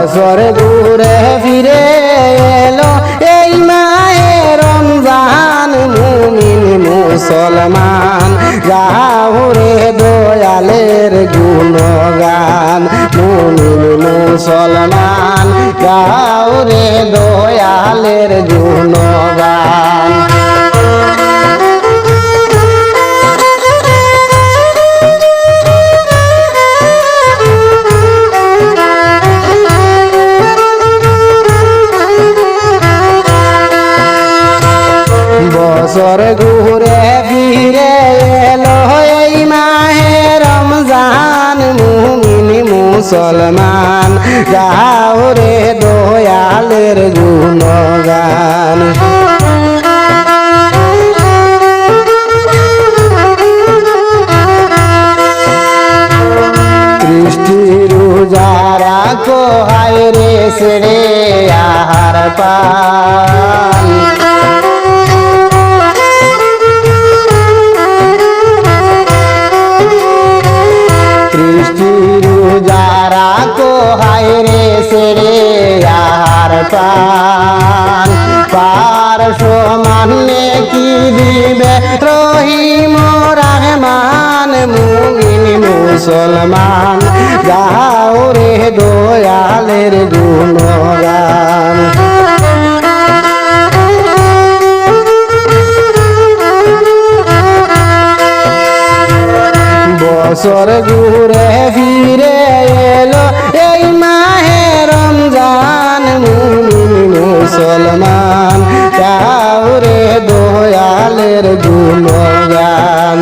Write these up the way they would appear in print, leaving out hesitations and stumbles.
বছর ঘুরে ফিরে এলো এই মাহে রমজান মুমিন মুসলমান গাও রে দয়ালের গুণগান মুমিন মুসলমান গাও রে দয়ালের গুণগান বছর ঘুরে ফিরে এলো এই মাহে রমজান মুমিন মুসলমান গাও রে দয়ালের গুণগান সৃষ্টি রোজারা কোহায় রে সেরে আহার পান যারা কোহায় রে সেরে আর পান পার সমানে কি দিবে রহিম রহমান মুমিন মুসলমান গাও রে দয়ালের গুণগান বছর ঘুরে ফিরে এলো এই মাহে রমজান মুমিন মুসলমান গাও রে দয়ালের গুণগান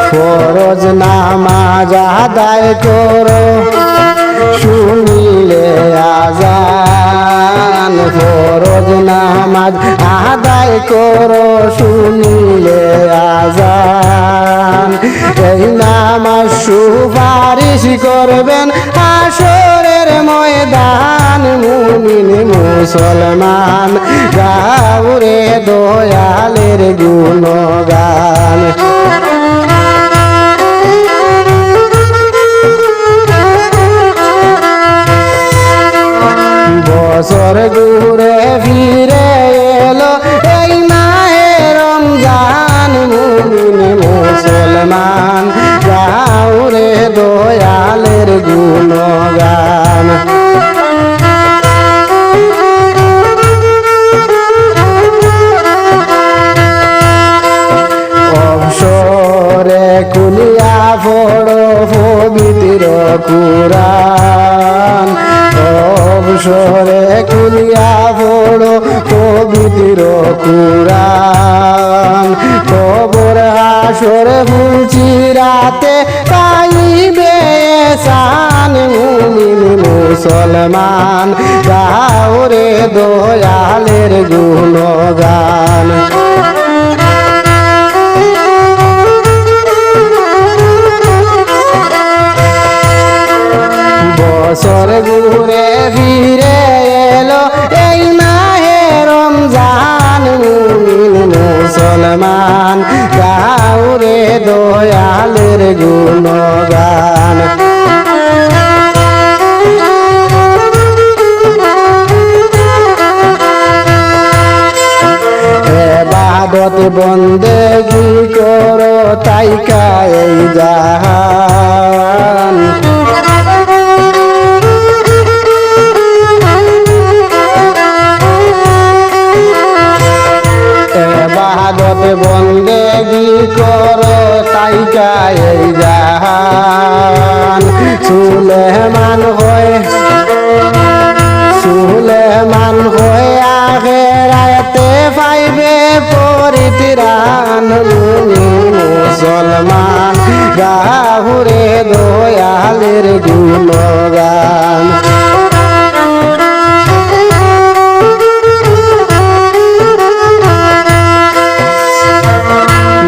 ফরজ নামাজ আদায় করো শুনিলে আজান ফরজ নামাজ আদায় করো শুনিলে আজান এই নামাজ সুপারিশ করবেন হাসরের ময়দান মুমিন মুসলমান গাও রে দয়ালের গুণগান বছর ঘুরে ফিরে এলো এই মাহে রমজান মুমিন মুসলমান গাও রে দয়ালের গুণগান অবসরে কুলিয়া পড়ো পবিত্র কুরআন অবসরে কুলিয়া পড়ো পবিত্র কুরআন কবর হাসর বুঝি রাতে পাইবে সান মুমিন মুসলমান গাও রে দয়ালের গুণগান বছর ঘুরে ফিরে এলো এই মাহে রমজান মুমিন মুসলমান গাও রে দয়ালের গুণগান ইবাদত বন্দেগি করো তাই কাই জাহান ইবাদত বন্দেগি করো তাই কাই জাহান সুলেমান হয়ে আখিরাতে পাইবে পরিত্রাণ মুমিন মুসলমান গাও রে দয়ালের গুণগান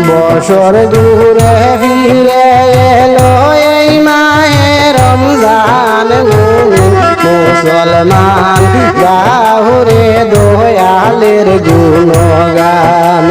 বছর ঘুরে ফিরে এলো এই মাহে রমজান মুমিন মুসলমান গাও রে দয়ালের গুণগান